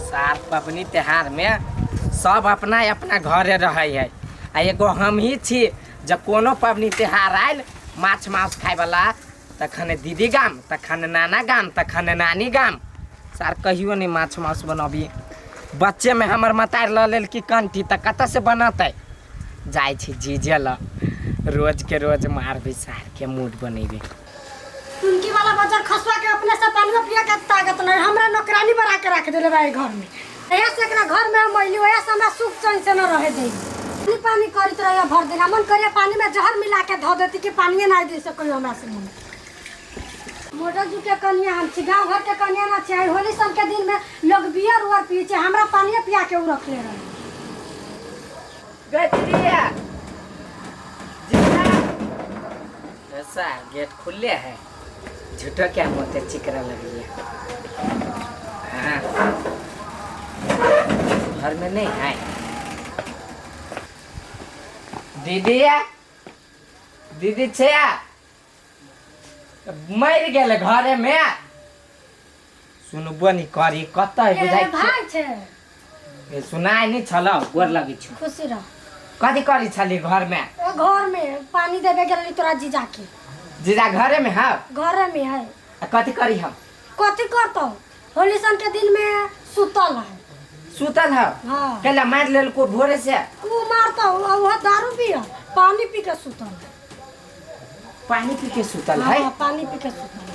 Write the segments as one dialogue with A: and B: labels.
A: सार पबनी त्योहार में सब अपना अपना घरे रहे है आ एगो हम ही छी जब कोनो पबनी त्योहार आयल माछ मांस खाए वाला तखन दीदी गाम तखन नाना गाम तखन नानी गाम सार कहियो नहीं माछ मांस बनबी बच्चे में हमर मतार ल लेल की कंठी त कत से बनते जाय छी जीजे ल रोज के रोज मार भी सार के मूड बनेबे
B: उनकी वाला बाजार खसवा के अपने से पानी में पिया के ताकत नहीं हमरा नौकरानी बना के रख देले भाई घर में एया से एकरा घर में मैली ओया से हमरा सुख चैन से न रहे दे पानी करत रहे भर देना मन करे पानी में जहर मिला के धो देती कि पानी ना दे सको हमरा से मोटर जू के कन्या हम छी गांव घर के कन्या ना छी होली सब के दिन में लोग बियर उर पी छे हमरा पानी पिया के उ रख ले रहे
A: गतिया जितना ऐसा गेट खुले है झूठो क्या मोते चिकरा लगी है घर में नहीं है दीदी छे मर गेल घरे में सुनबो नहीं करी कत बुझाई
B: भाई छे
A: ए सुनाई नहीं छलो गोर लगी छु
B: खुशी रह
A: कथी करी छली घर में
B: पानी देबे गेली तोरा जीजा के
A: जीजा घरे में है
B: घरे में है
A: कथी करी हम
B: कथी करतो होली सन के दिन में सुतल है हां
A: केला मार लेल को भोरे से
B: उ मारतो वो दारू पिया पानी पी के सुतल है
A: हां
B: पानी पी के सुतल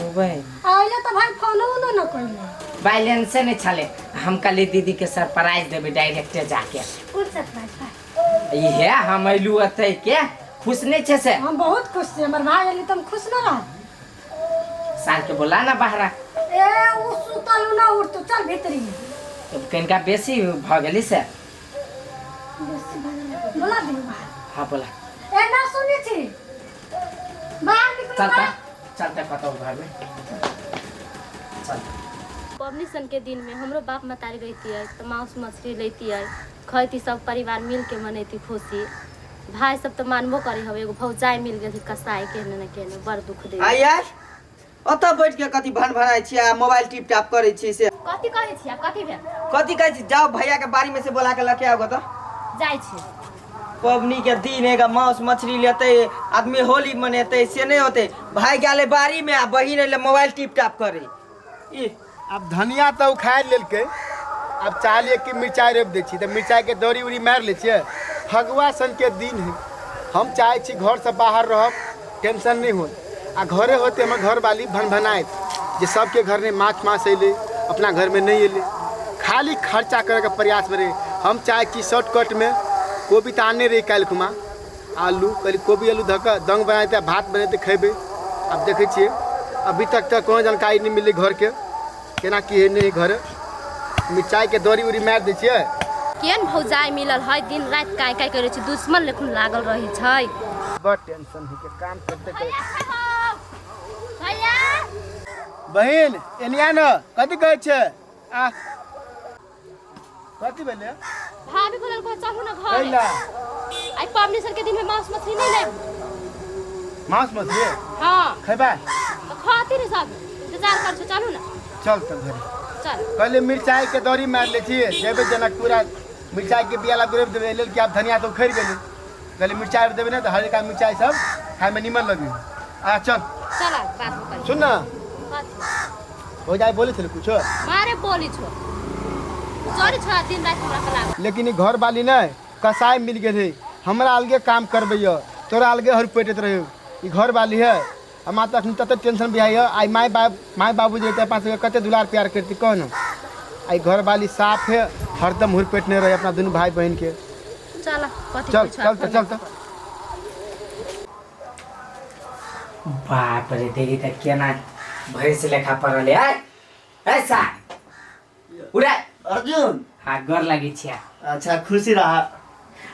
A: ओ भाई
B: आइले तो भाई फोनो न कइले
A: बैलेंस से नहीं छले हम कल दीदी के सरप्राइज देबे डायरेक्ट जाके
B: कौन सरप्राइज
A: ये है हम अइलू अतै के खुश नहीं छे से
B: हम बहुत खुश छी हमर भाई अली तुम खुश न रह
A: साल के बोला ना बाहर
B: ए उ सुतल न उठ तो चल भीतरी
A: तो कनका बेसी भ गेली से
B: बोला दे भाई
A: हां बोला
B: ए ना सुनी छी बाहर निकल
A: चलता कतौ घर में चल
C: पबनी सन के दिन में हमरो बाप मतारी रहती है तो मांस मछली लेती है खैती सब परिवार मिल के मनैती खुशी भाई सब तो मानबो करे हवे एगो भौजाई मिल गेल कसाई के न के बड़ दुख दे
D: आ यार ओत बैठ के कथी भन भनाई छी आ मोबाइल टिप टाप करै छी से
C: कथी कहै छी कथी भेल
D: कथी कहै छी जाओ भैया के बारी में से बोला के लके आओ तो
C: जाय छी
D: पबनी के दिन है मांस मछली लेते आदमी होली मनेते से नहीं होते भाई गेले बारी में आ बहिन ले मोबाइल टिप टाप करे ई
E: अब धनिया तो उखाड़ लेलके अब चालिए कि मिर्चाई रोप दै छी तो मिर्चाई के दौरी उरी मार ले छिए फगुआ सन के दिन है हम चाहे छी घर से बाहर रहब टेंशन नहीं हो आ घरे होते हमर घर वाली भन भनाए जे सबके घर में माछ मांस अइले अपना घर में नहीं अइले खाली खर्चा करे के प्रयास में रहे हम चाहे कि शॉर्टकट में कोबी तो आने रही काल खुमा आलू कल कोबी आलू धक दंग बनाते भात बनाते खेबे अब देखे छे अभी तक कोनो जानकारी नहीं मिले घर के केना की नहीं घर मिर्चाई के दौरी उरी मार दै छिए
C: केन भौजाई मिलल है दिन रात काय काय करे छी दुश्मन लेखुन लागल रही छै
E: बड़ टेंशन है के काम करते
C: भैया
E: बहन एनिया न कथी कहै छै आ कथी भेले
C: भाभी बोलल को चलू ना घर
E: कैला
C: आई पबनी सन के दिन में मांस मछली नहीं ले
E: मांस मछली
C: हां
E: खैबा
C: तो खाती रे सब इंतजार कर चलू ना
E: चल तो घर
C: चल
E: पहले मिर्चाई के दौरी मार ले छी जेबे जनकपुरा मिर्चाई के बियाला दुरेब देबे लेल कि आप धनिया तो खैर गेली पहले मिर्चाई देबे ना तो हल्का मिर्चाई सब खाए में निमन लगी आ चल
C: चला बात कर
E: सुन ना हो जाए बोले थे कुछ
C: मारे बोली छो चोरी छ दिन रात हमरा कला
E: लेकिन ई घर वाली न कसाई मिल गए थे हमरा अलगे काम करबैयो तोरा अलगे हर पेटत रहे ई घर वाली है हम माता तत टेंशन बिहाई है आई माय बाबू जी के पास कते दुलार प्यार करती कह न आई घर वाली साफ है हरदम हुर पेट नहीं रहे अपना दोनों भाई बहन के
C: चल कथि
E: चल चल तो
A: बाप रे देरी तक केना भैंस लेखा पड़ल है ऐसा उड़े
D: अर्जुन
A: हां गोर लगी छिया
D: अच्छा खुशी रहा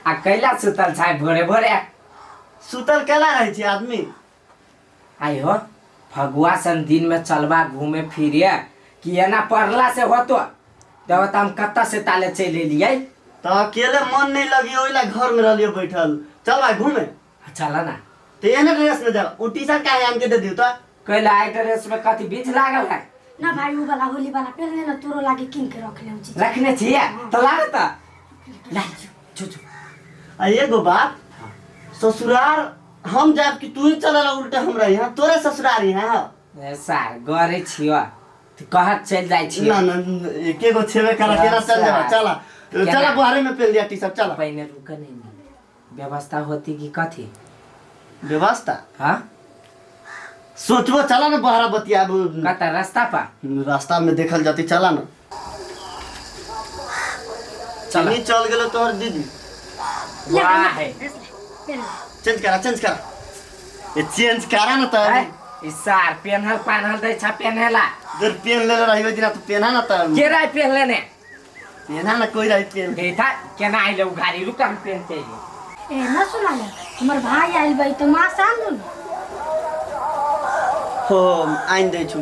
A: आ कैला सुतल छै भोरे भोरे
D: सुतल केला रहे छी आदमी
A: आई हो फगुआ सन दिन में चलबा घूमे फिरे कि एना पढ़ला से होतो तब हम कत्ता से ताले चले लिए
D: तो अकेले मन नहीं लगी ओइला घर में रहलियो बैठल चल भाई घूमे
A: चला ना
D: तो एने ड्रेस में जा उ टी-शर्ट काहे आन के दे दियो तो
A: कैला आई ड्रेस में कथी बीच लागल है
B: ना भाई उ वाला होली वाला पहले ना तोरो लागे किन के रख ले जी
A: रखने छिए तो लाग त ला छुछु
F: एगो बात ससुराल हम जाब कि तू ही चलल उल्टा हमरा यहाँ तोरे ससुराल यहाँ
A: ए सार गरे छियो कहत चल जाय छियो
F: ना ना एके गो छेबे करा केना चल जा चला चला बाहर में पहन लिया टी शर्ट चला
A: पहिने रुक नहीं व्यवस्था होती कि कथी
F: व्यवस्था
A: हां
F: सोचबो चला ना बाहर बतिया
A: कता रास्ता पा
F: रास्ता में देखल जाती चला ना
A: चला
F: चल गेलो तोहर दीदी
A: वाह है
F: चेंज करा ये चेंज करा ना तो
A: ई सार पेनहल पानहल दै छ पेनहला
F: जर पेन ले रहियो दिना तो पेना ना त
A: के राय पेन लेने
F: पेना ना कोई रही पेन
A: देखा केना आइले उघारी रुकम पेन के
B: ए ना सुना ले हमर भाई आइल बई तो मां साम न
F: हो आइन दे छु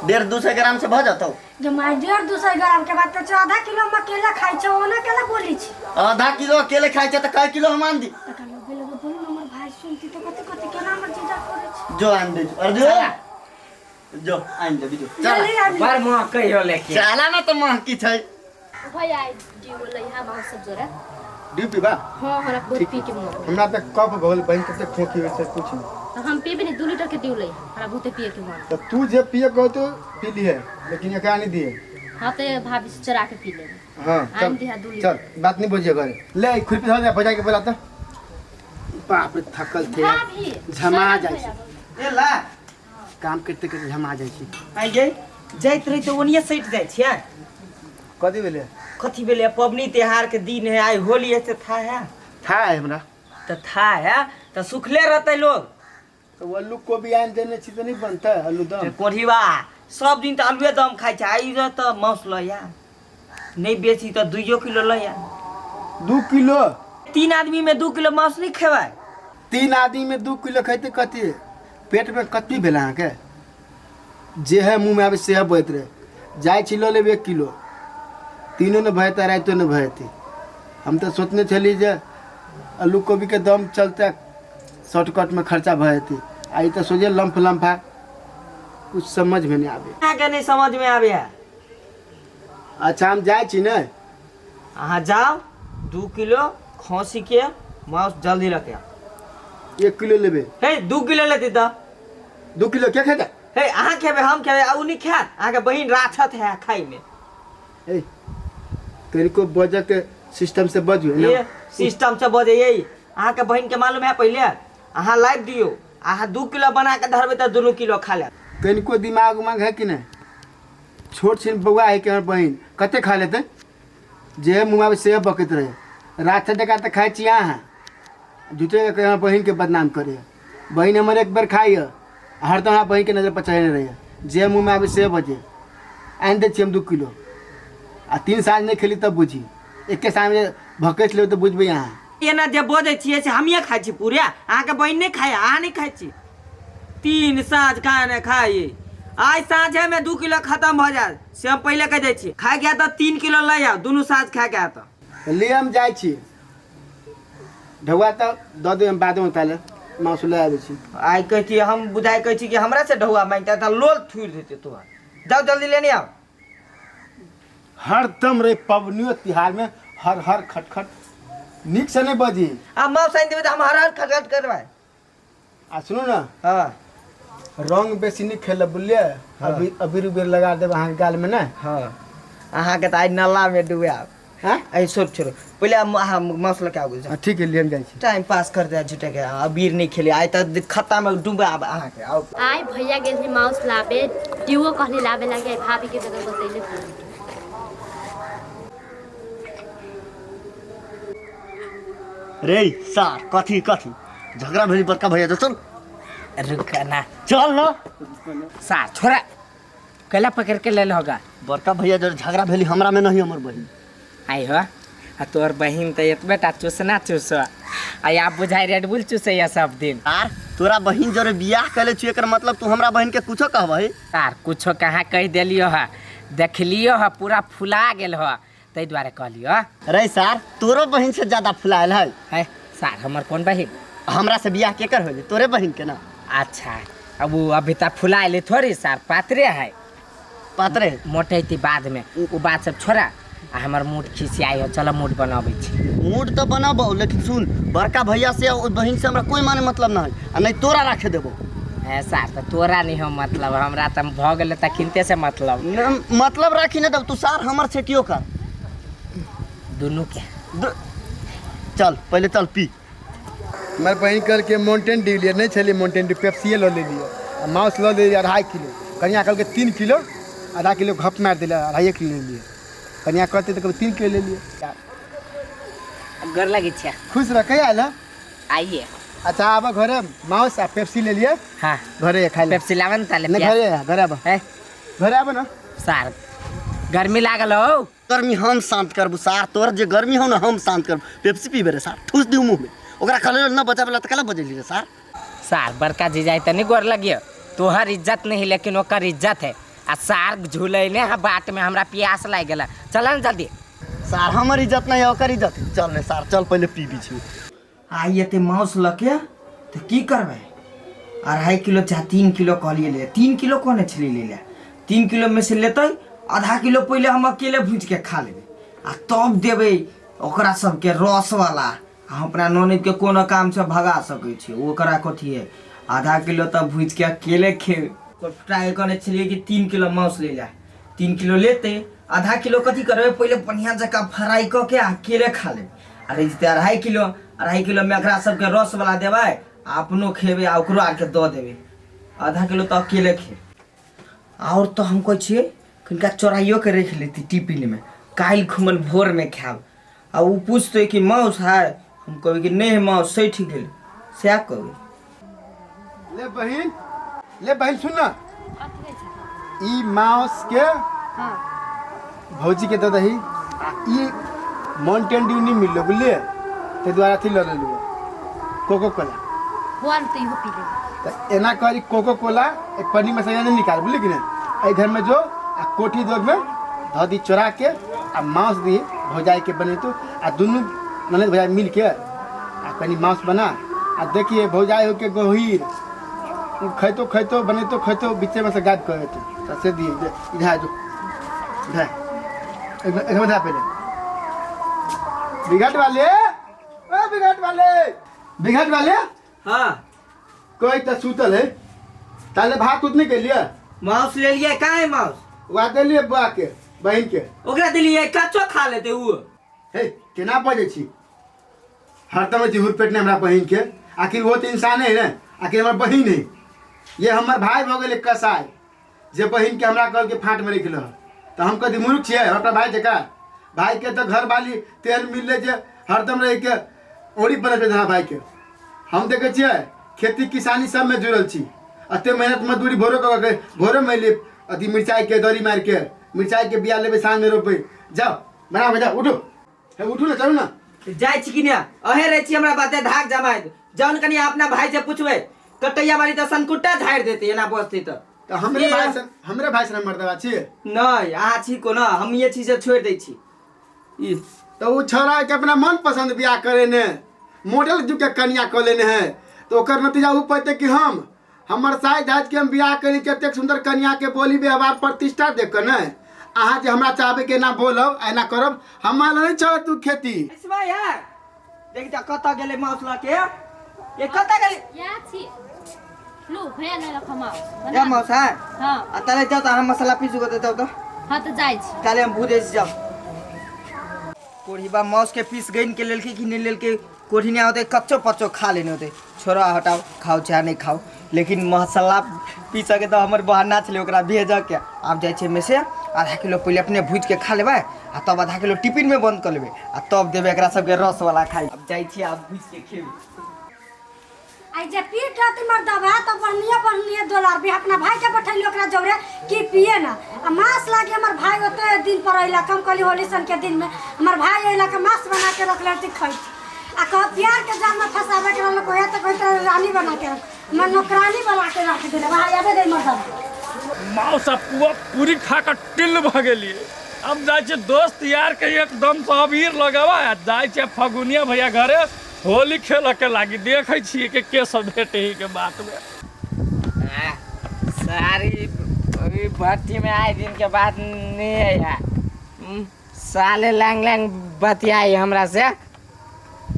F: 1.5-200 ग्राम से भ जातो
B: जो माय 1.5-200 ग्राम के बात तो आधा किलो में केला खाइ छ ओना केला बोली छी
F: आधा किलो अकेले खाइ छ त कई किलो हम आन दी
B: तका लोग लोग बोल हमर भाई सुनती तो कते केना हमर जीजा करे छी
F: जो आन दे अरे जो आइन दे जो चला
A: बार म कहियो लेके
F: चला ना तो मां की छै
C: भैया आई जी बोलै हा मां सब जोरा
E: ड्यूटी बा
C: हां हमरा बहुत पी के मन
E: हमरा त कप भल बहन कते खोखी होय छै कुछ नहीं
C: तो हम पीबे नहीं 2 लीटर के दिउ लै हमरा बहुत पिए के मन
E: तो तू जे पिए कहो तो पी ली है लेकिन एकरा नहीं दिए
C: हां तो भाभी से चरा के पी ले
E: हां
C: आइन दिहा 2 लीटर
E: चल बात नहीं बुझिए घरे ले खुरपी धर जा बजा के बोला तो बाप रे थकल थे
C: भाभी
E: झमा जाय छै
D: ए ला
E: काम करते करते झमा जाय छै
D: आई गई जाइत रही तो ओनिए सट जाय छियै
E: कथी भेले
D: कथी भेले पबनी त्योहार के दिन है आई होली है से
E: था है हमरा
D: था है तो सुखले रहते लोग
E: तो आलू कोबी आन देने छी तो नहीं बनता आलू दम
D: कोढ़ीवा सब दिन तो आलूए दम खाइ छै आई तो मांस ल या नहीं बेची तो 2 किलो ल या
E: 2 किलो
D: 3 आदमी में 2 किलो मांस नहीं खेबै
E: 3 आदमी में 2 किलो खैते कथी पेट में कथी भेल अहाँ के जे है मुंह में आबे से बइत रहे जाय छी ल लेब 1 किलो तीनों ने भयता रातो ने भयती हम तो सोचने छली जे आलू कोबी के दम चलते शॉर्टकट में खर्चा भयती आई तो सोचे लम्फा कुछ समझ में नहीं आवे
D: अहाँके नहीं समझ में आवे है
E: अच्छा हम जाय छी ने
D: अहाँ जाओ 2 किलो खसी के मांस जल्दी रखे
E: 1 किलो लेबे
D: हे 2 किलो लेती तो
E: 2 किलो क्या खेता
D: हे अहाँ खेबे हम खेबे आ उ नहीं खात अहाँके बहिन राक्षत है खाई में
E: ए तनिको बजट के सिस्टम से बजू
D: ये
E: ना
D: सिस्टम से बजे यही अहाँके बहिन के मालूम है पहले अहाँ लाइव दियो अहाँ 2 किलो बना के धरबे तो 2 किलो खा ले
E: तनिको दिमाग उमाग है कि नहीं छोट छिन बउआ है कि हमर बहिन कते खा लेते जे मुँह में से बकत रहे रात जगह तो खाए छी अहाँ झूठे के हमर बहिन के बदनाम करे बहिन हमर एक बार खाई हर तो बहिन के नजर पर चढ़े रहे जे मुँह में आबे से बजे आन दे छी हम 2 किलो आ 3 साल नहीं खेली तब बुझी एक के सामने भकेट ले तो बुझबे यहाँ
D: ये ना जे बजे छिए से हमिए खाइ छी पूरे अहाँके बहिन नहीं खाए अहाँ नहीं खाइ छी 3 साँझ खाना खाई आज साँझे में 2 किलो खत्म हो जाए से हम पहले कह दै छी खाए गया तो 3 किलो ले आओ दोनों साँझ खा गया तो
E: ले हम जाय छी ढौआ तो दऽ दे हम बाद में ताले मासु ले आबै छी
D: आई कहती हम बुझाई कहती कि हमरा से ढौआ मांगता था लोल थूर देते तो जाओ जल्दी लेने आओ
E: हरदम रे पबनियो तिहार में हर हर खटखट निक से नहीं बजी
D: अब माँ साइन देवे तो हम हर खटखट करवाए
E: आ सुनो ना
D: हाँ
E: रंग बेसी नहीं खेल बुलिए अभी अबीर उबीर लगा देब अहाँ गाल में ना
D: हाँ अहाँके तो आज नल्ला में डूबे आप
E: हाँ
D: ऐ छोड़ो पहले अहाँ मांस लेके आगू जाओ
E: ठीक है ले हम जाय छी
D: टाइम पास कर दे झूठे के अबीर नहीं खेले आए तो खत्ता में डूबे अब अहाँके आओ
C: आई भैया गेल माउस लाबे डिओ कहले लाबे लागे भाभी के जगह बतैले
F: रे सार कथी झगड़ा भेली बड़का भैया तो चल
A: रुक ना
F: चल ना
A: सार छोरा कैला पकड़ के ले होगा
F: बड़का भैया जो झगड़ा भेली हमरा में नहीं हमर बहिन
A: आई हो आ तोर बहिन तो एक बेटा चूसना चूस आ आप बुझाई रेड बुल चूसैया सब दिन
F: यार तोरा बहिन जरे बियाह कैले छु एकर मतलब तू हमरा बहिन के कुछो कहबही
A: सार कुछो कहाँ कह दिलियो है देखलियो है पूरा फुला गेल हो तै द्वारे कहलियो
F: रे सार तोरो बहिन से ज्यादा फुलायल है
A: सार हमर कौन बहिन
F: हमरा से बियाह केकर होले तोरे बहिन के ना
A: अच्छा अब वो अभी तक फुलाइले थोड़ी सार पात्रे है
F: पातरे
A: मोटेती बाद में वो बात सब छोड़ा आ हमार मूड खिसियाई हो चलो मूड बनाबै छी।
F: मूड तो बनाबो लेकिन सुन बड़का भैया से और बहन से हमरा कोई माने मतलब ना है आ नहीं तोरा रखे देबो।
A: ऐसा तो तोरा नहीं हो मतलब हमरा तो भ गेल त किनते से मतलब
F: मतलब राखी नहीं दब तू सार हमर सेटियो कर
A: दोनों के
F: चल पहले चल पी।
E: हमारे बहन कल के माउंटेन ड्यू लिए नहीं चलिए माउंटेन ड्यू पेप्सिए लो ले लिए माउस लो ले लिया 2.5 किलो कन्या कल के 3 किलो आधा किलो घप मार दिला 2.5 किलो ले लिए कन्या कहते तो कभी 3 किलो ले लिए।
A: गर लगी छे
E: खुश रह कहीं आयल
A: आइए।
E: अच्छा अब घरे माउस आ पेप्सी ले लिए
A: हाँ
E: घरे खाई ले
A: पेप्सी लावन ताले
E: नहीं घरे अब
A: है
E: घरे अब ना
A: सार गर्मी लागल हो
F: गर्मी हम शांत करबू सार तोर जे गर्मी हो ना हम शांत करबू पेप्सी पीबे रे सार ठूस दिउ मुंह में ओकरा खले ना बचाबे ला त कला बजेली रे सार।
A: सार बड़का जीजा तनी गोर लगियो तोहर इज्जत नहीं लेकिन ओकर इज्जत है आ सार झूले ने बाट में हमरा प्यास लाग गेला चल न जल्दी।
F: सार हमर इज्जत नहीं ओकर इज्जत चल रे सार चल पहले पीबी छी।
D: आइए ते माउस लके तो की करबे 2.5 किलो चाहे 3 किलो कहलिए ले 3 किलो कोने छली ले 3 किलो में से लेते आधा किलो पहले हम अकेले भूज के खा लेबे आ तब देबे ओकरा सबके रस वाला हम अपना ननद के कोनो काम से भगा सकै छी ओकरा कथी है आधा किलो तब भूज के अकेले खेबे ट्राई करने छलिए कि 3 किलो माउस ले जाए 3 किलो लेते आधा किलो कथी करबे पहले बढ़िया जगह फ्राई क के अकेले खा लेबे अरे जते 2.5 किलो में एकरा सबके रस वाला देबे अपनो खेबे आ ओकरो आके दो देबे आधा किलो तो अकेले खे और तो हम कहै छिए कनिका चोराइयो के रख लेती टिफिन में काल खुमन भोर में खाब आ उ पूछते कि माउस है हम कहबे कि नहीं माउस सही ठीक गेल से कहबे
E: ले बहन सुन ना ई माउस के भौजी के दे दही ई माउंटेन ड्यू नहीं मिल बुझलिए ते द्वारा थी ले लू कोको कोला
C: वन तो इहो पी ले
E: तो एना करी कोको कोला एक पन्नी में से नहीं निकाल बुझली कि नहीं घर में जो आ कोठी दो में धो दी चोरा के आ मांस दी भौजाई के बने तो आ दोनों ननद भौजाई मिल के आ कनी मांस बना आ देखिए भौजाई हो के गहीर खैतो बने तो खैतो बीचे में से गायब कर तो से दिए इधर जो इधर एक मिनट पहले बिघट वाले
D: हां
E: कोई तो सूतल है ताले भात उतने के लिए
D: माउस ले लिए का है माउस
E: वादे लिए बुआ के बहन के
D: ओकरा दिलिए कच्चो खा लेते उ
E: हे केना बजे छी हरदम जिहुर पेट ने हमरा बहन के आखिर वो तो इंसान है ना आखिर हमर बहन है ये हमर भाई भ गेले कसाई जे बहन के हमरा कल के फाट में रखल तो हम कदी मूर्ख छिए अपना भाई जका भाई के तो घर वाली तेल मिलले जे हरदम रह के ओड़ी बनत है भाई के हम देखे छिए खेती किसानी सब में जुड़ल छी अते मेहनत मजदूरी भोरो में ले अति मिर्चाई के दरी मार के मिर्चाई के बिया लेबे साँझ में रोपे जाओ बना बजा उठो हे उठू ना चलू ना
D: जाय छी कि ना अहे रे छी हमरा बाते धाक जमाय जौन कनी अपना भाई से पूछबे कटैया वाली तो संकुट्टा झाड़ देते एना बसती तो
E: हमरे भाई से मर्दवा छी
D: नहीं आ छी को ना हम ये चीज छोड़ दै छी ई
E: तो वो छोरा के अपना मन पसंद बियाह करे ने मॉडल जुग के कन्या क लेने है तो ओकर नतीजा उ पते कि हमर साइज धाज के हम बियाह करी कतेक सुंदर कन्या के बोली व्यवहार प्रतिष्ठा देख के ने अहाँ जे हमरा चाहबे के ना बोलब एना करब हमरा नहीं चल तू खेती
D: इसवा यार देख जा कता गेले मौसला के ये कता गेले
C: या छी लो भैया ने रख माउस
D: या मौस है
C: हां
D: आ ताले जाओ तो हम मसाला पीसू के देतो तो
C: हां तो जाय छी
D: ताले हम भूदे से जाओ कोढ़ीबा मौस के पीस गइन के लेल कि नहीं लेल के कोढ़ी नहीं होते कच्चो पच्चो खा लेने होते छोरा हटाओ खाओ चाहे नहीं खाओ लेकिन मसाला पीस के तो हमर बहाना छले ओकरा भेज के आब जाय छे में से आधा किलो पहले अपने भूज के खा लेबे आ तब आधा किलो टिफिन में बंद कर लेबे आ तब देबे एकरा सब के रस वाला खाई अब जाय छी आब भूज के खेबे
B: आई जे पीट राती मर्दवा तो बढ़िया डॉलर भी अपना भाई के बैठैली ओकरा जौरे कि पिए ना आ मांस लागे हमर भाई ओते दिन पर अइला कम कली होली सन के दिन में हमर भाई अइला के मांस बना के रख लेती खई आ कह प्यार के जाल में फसावे के रहल कोया तो कोई रानी बना के मैं नौकरानी बना के रख देले भाई आबे दे मर्दवा
G: माउस पूरी खा कर टिल भ गेलिए अब जाय छे दोस्त यार के एकदम से अबीर लगावा जाय छे फगुनिया भैया घरे होली खेल के लागी देखे छी के सब भेटे ही के बात में
A: सारी अभी भट्टी में आए दिन के बाद नहीं है यार। साले लैंग लैंग बतियाई हमरा से।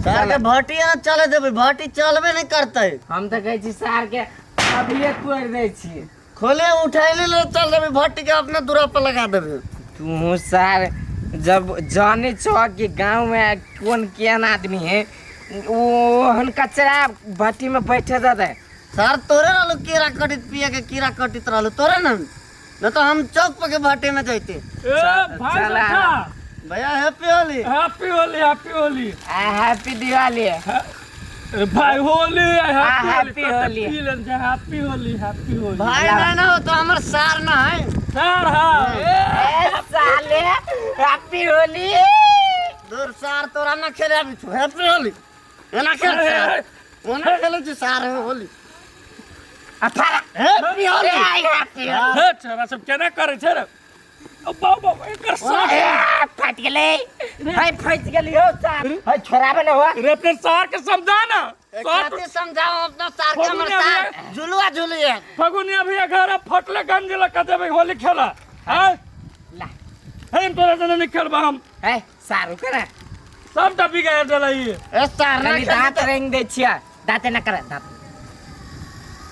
F: सार के भट्टी यहाँ चले देबै, भट्टी चलबे नहीं करते।
A: हम तो कहै छी सार के अभी तोड़ दे छी।
F: खोले उठैले ले चल देबै, भट्टी के अपने दूरा पर लगा देबै।
A: तू सार जब जाने छो कि गांव में कौन केन आदमी है वो कचरा भट्टी में बैठे दे।
F: सर तोरे रहलो कीड़ा कटित पिए के, कीड़ा कटित रहलो तोरे न तो हम चौक पर के भट्टी में जैते।
G: भाई
A: चला।
G: साहब
F: भैया happy Holi.
G: Happy Holi, happy Holi.
A: Happy Diwali.
G: भाई Holi,
A: happy Holi.
G: Happy Holi, happy Holi.
F: भाई ना हो तो हमर सार ना है।
G: सर हाँ
A: ए साले हैप्पी होली।
F: दूर सार तोरा ना खेले अभी तू। हैप्पी होली एना खेल सार ओना खेले छी सार होली।
A: अठारह
F: हैप्पी होली।
A: हैप्पी होली।
G: हे छोरा सब केना करे छै रे? ओ बाबा एकर सार
A: फट गेले। भाई फट गेली हो सार। भाई छोरा बने हो।
G: रे अपने सार के समझा ना।
F: काते समझाओ अपना सार के, हमर सार झुलुआ झुलिए।
G: फगुनिया भैया घर फटले गंज लगा देबे होली खेला। हैं
A: ला
G: हम तोरा जने नहीं खेलबा हम।
A: ए सारू करे
G: सब डबी गए चलाई।
F: ए सार ना
A: कनी दांत रेंग दे छिया। दांत ना करे दांत।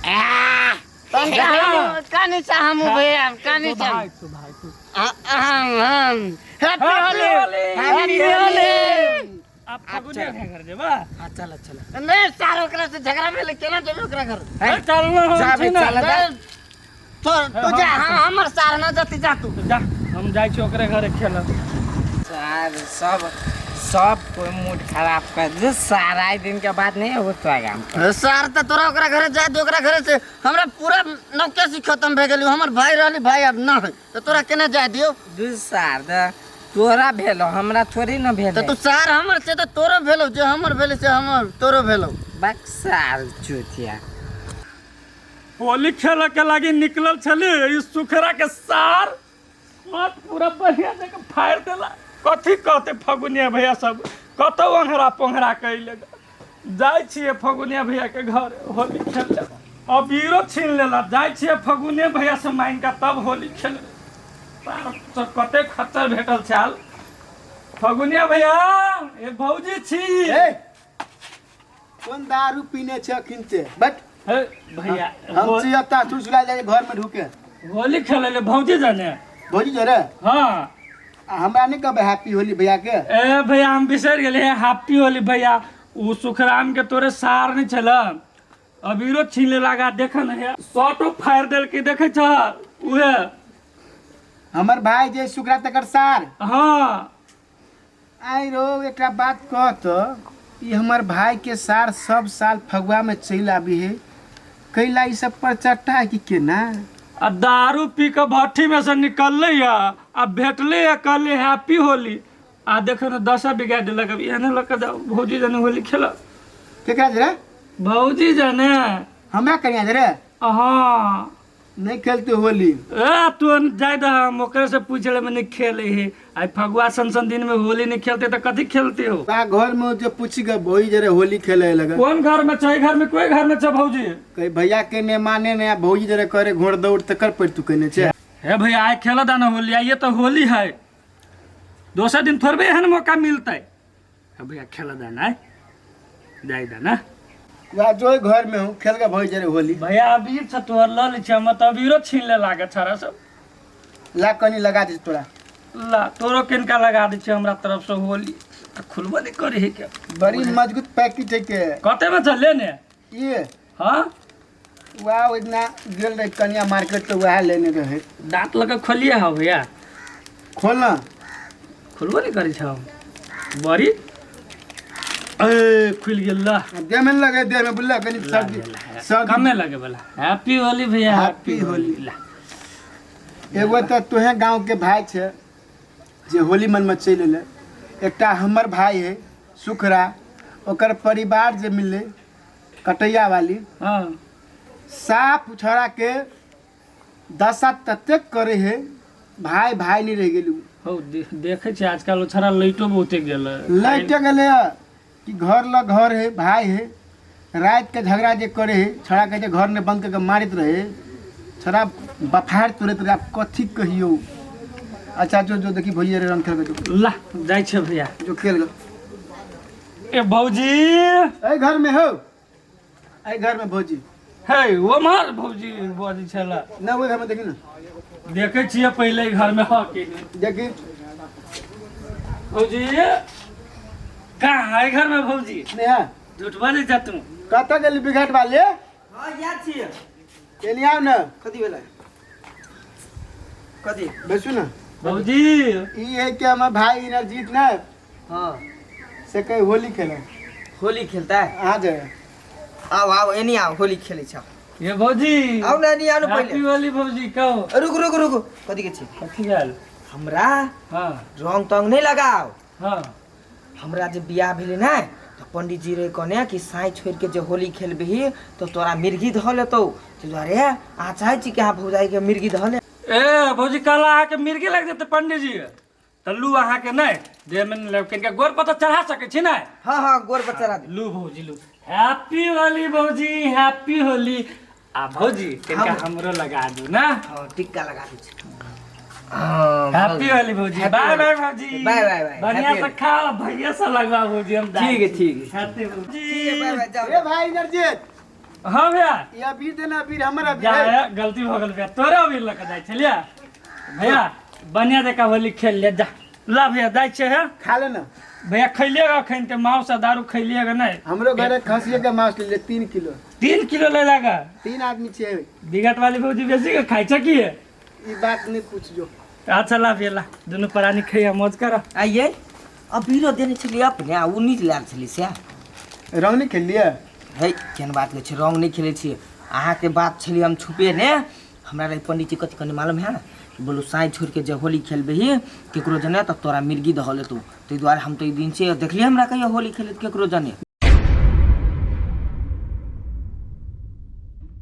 A: आ
F: कानी सा हम भैया कानी सा
G: भाई तू
F: हम हैप्पी होली।
A: हैप्पी होली।
G: आप फगुनिया घर जेबा।
A: हां चल चल।
F: नहीं सार ओकरा से झगड़ा में केना जेबे ओकरा घर।
G: ए चल ना हम छी ना।
F: तो जा हमर सार ना जति जा तू।
G: जा हम जाय छी ओकरे घरे खेला।
A: सार सब कोई मूड खराब कर दे। सारा दिन के बाद नहीं होता है।
F: सार त तोरा ओकरा घरे जाय दे, ओकरा घरे से हमरा पूरा नौकेसी खत्म भे गेली। हमर भाई रहली, भाई अब ना है तो तोरा केना जाय दियो?
A: दू सार द तोरा भेलो हमरा थोड़ी न भेलो।
F: तो तू सार हमर से तो तोरो भेलो, जे हमर भेले से हमर तोरो भेलो।
A: बक्सार चूतिया।
G: होली खेल के लागी निकलल छली इस सुखरा के सार मत पूरा बढ़िया से फायर देला। कथी कहते फगुनिया भैया सब कतौ अंगरा पोंगरा कैले जाय छिए फगुनिया भैया के घर होली खेले। अबीरो छीन लेला। जाय छिए फगुनिया भैया से मांग का तब होली खेले। तो कते खतर भेटल छाल। फगुनिया भैया ए भौजी छी।
E: ए कौन दारू पीने छ किनते बट
G: हे भैया
E: हम चियता सुसुला जाए घर में ढुके
G: होली खेले ले भौजी जाने।
E: भौजी जरे
G: हाँ
E: हमरा नहीं कहबे हैप्पी होली भैया के।
G: ए भैया हम बिसर गेले हैप्पी होली भैया। उ सुखराम के तोरे सार नहीं छल अबीरो छीने लगा। देख न शॉटो फायर देल के देखे छ उहे
E: हमर भाई जे सुकरा तकर सार।
G: हाँ
E: आई रो एकरा बात कह तो ई हमर भाई के सार सब साल फगुआ में चल आबी है। कैला ई सब पर चट्टा है कि केना?
G: आ दारू पी के भट्टी में से निकलले या आ भेटले या कहले हैप्पी होली। आ देख न 10 बिगाड़ देलक। अब एने लग जाओ भौजी जने होली खेल।
E: केकरा जरे
G: भौजी जने
E: हमरा कनिया जरे
G: हाँ
E: नहीं खेलते होली।
G: ए तू जाय द हम ओकरे से पूछले में नहीं खेले है। आई फगुआ सन दिन में होली नहीं खेलते तो कथी खेलते हो?
E: बा घर में जो पूछी गए भौजी जरे होली खेले लगा।
G: कौन घर में छै? घर में कोई घर में छै भौजी?
E: कई भैया के ने माने ने भौजी जरे करे घोड़ दौड़ तकर पर तू कहने छे।
G: हे भैया आए खेला दाना होली। आइए तो होली है दूसरा दिन थोड़बे एहन मौका मिलता है। भैया खेला दाना है जाय दाना
E: वहाँ जो घर में हूँ खेल के भौजी जरे होली।
G: भैया अबीर छ तोहर ल लै छै। हम त अबीरो छीन ले लागे छरा सब।
E: ला कनी लगा दे तोरा।
G: ला तोरो किनका लगा दै छै हमरा तरफ से होली। खुलबो नहीं करे है क्या?
E: बड़ी मजबूत पैकेट है के।
G: कते में चल लेने?
E: ये
G: हाँ
E: वाह इतना गेल रहे कनिया मार्केट तो वह लेने रहे।
G: दांत लगा खोलिए हो भैया।
E: खोलना
G: खुलबो नहीं करे छ बड़ी। ए खुल गेल ला।
E: दे में लगे दे में बुल्ला कनी सब
G: कमे लगे वाला। हैप्पी होली भैया
E: हैप्पी होली।
G: ला
E: एगो तो तोहे गांव के भाई छे जे होली मन में चल ले। एकटा हमर भाई है सुखरा ओकर परिवार जे मिले कटैया वाली
G: हाँ
E: साफ छोड़ा के दशा ततेक करे है भाई भाई नहीं रह गेलू।
G: हो देखे छै आजकल छोरा लाइटो बहुते गेल।
E: लाइट गेले कि घर ल घर है भाई है रात के झगड़ा जे करे है छोड़ा के जे घर ने बंद करके मारित रहे छोड़ा बफार तोरे तोरा कथी कहियो। अच्छा जो जो देखी भैया रे रंग खेल जो
G: ला जाइ छै भैया।
E: जो खेल गो।
G: ए भौजी
E: ए घर में हो। ए घर में भौजी।
G: हे वो मार भौजी बजै छला।
E: ना वो घर में देखी ना।
G: देखै छियै पहिले ई घर में ह के
E: देखी
G: भौजी कहाँ है घर में भौजी?
E: नेहा
G: झूठ बाजै जा तू।
E: कत गेली बिघाट वाले?
D: हां याद छियै।
E: एनी आव ना।
D: कथी भेलै? कथी?
E: बैसू ना।
G: भौजी
E: ई है कि हमार भाई इनरजीत ना
D: हाँ
E: से कहीं होली खेले।
D: होली खेलता है।
E: आ जाए।
D: आओ आओ एनी आओ होली खेलै छ।
G: ये भौजी
D: आओ ना एनी आउ
G: हैप्पी
D: पहिले।
G: होली भौजी कहो।
D: रुक रुक रुक कथी के छी?
G: कथी भेल?
D: हमरा
G: हाँ
D: रंग तंग नहीं लगाओ।
G: हाँ
D: हमरा जे बियाह भेले ना तो पंडित जी रे कहने कि साई छोड़ के जो होली खेलबही तो तोरा मिर्गी धऽ लेतौ। ते दुआरे आ चाहे छी कि अहाँ भौजाई के मिर्गी धऽ ले।
G: ए भौजी कहला अहाँ के मिर्गी लग जेतै पंडित जी त लू अहाँ के नहीं दे में किनका गोर पर चढ़ा सकै छी ना।
D: हाँ हाँ गोर पर चढ़ा दे।
G: लू भौजी लू। हैप्पी होली भौजी हैप्पी होली। आ भौजी किनका हमरो लगा दू ना।
D: हाँ टिक्का लगा दै छी।
G: हैप्पी होली भौजी। बाय बाय भौजी।
D: Bye bye bye.
G: बढ़िया से खाओ भैया से लगवा भौजी हम।
D: ठीक है ठीक है।
G: हैप्पी भौजी।
D: बाय बाय जाओ।
E: ए भाई इनरजीत
G: हाँ भैया
E: ये अबीर देना अबीर हमारा
G: जा
E: अबीर है।
G: गलती हो गल भैया तोरे अभी लग जाय छलिया भैया बढ़िया देखा होली खेल ले जा। ला भैया जाय छे है
E: खा ले ना।
G: भैया खैलिएगा अखन के मांस से दारू खैलिएगा नहीं।
E: हमरो घरे खसिए के मांस ले 3 किलो।
G: 3 किलो ले जाएगा।
E: 3 आदमी छे।
G: बिगट वाली भौजी बेसी के खाइ छ की है?
E: ई बात नहीं पूछ जो।
G: अच्छा ला भैया ला दोनों प्राणी खैया मौज कर।
D: आइए अबीरो देने छलिए अपने आ उ नीक लाल छली से।
E: रंग नहीं खेल लिया?
D: है केन बात के छै रंग नहीं खेले छी। अहाँ के बात छली हम छुपे ने। हमरा रे पंडित जी कथी कने मालूम है बोलू साई छोड़ के जब होली खेलबही केकरो जने तब तोरा मिर्गी दह लेतौ। तै दुआरे हम तो ई दिन से देखलिए हमरा कहियो होली खेलत केकरो जने।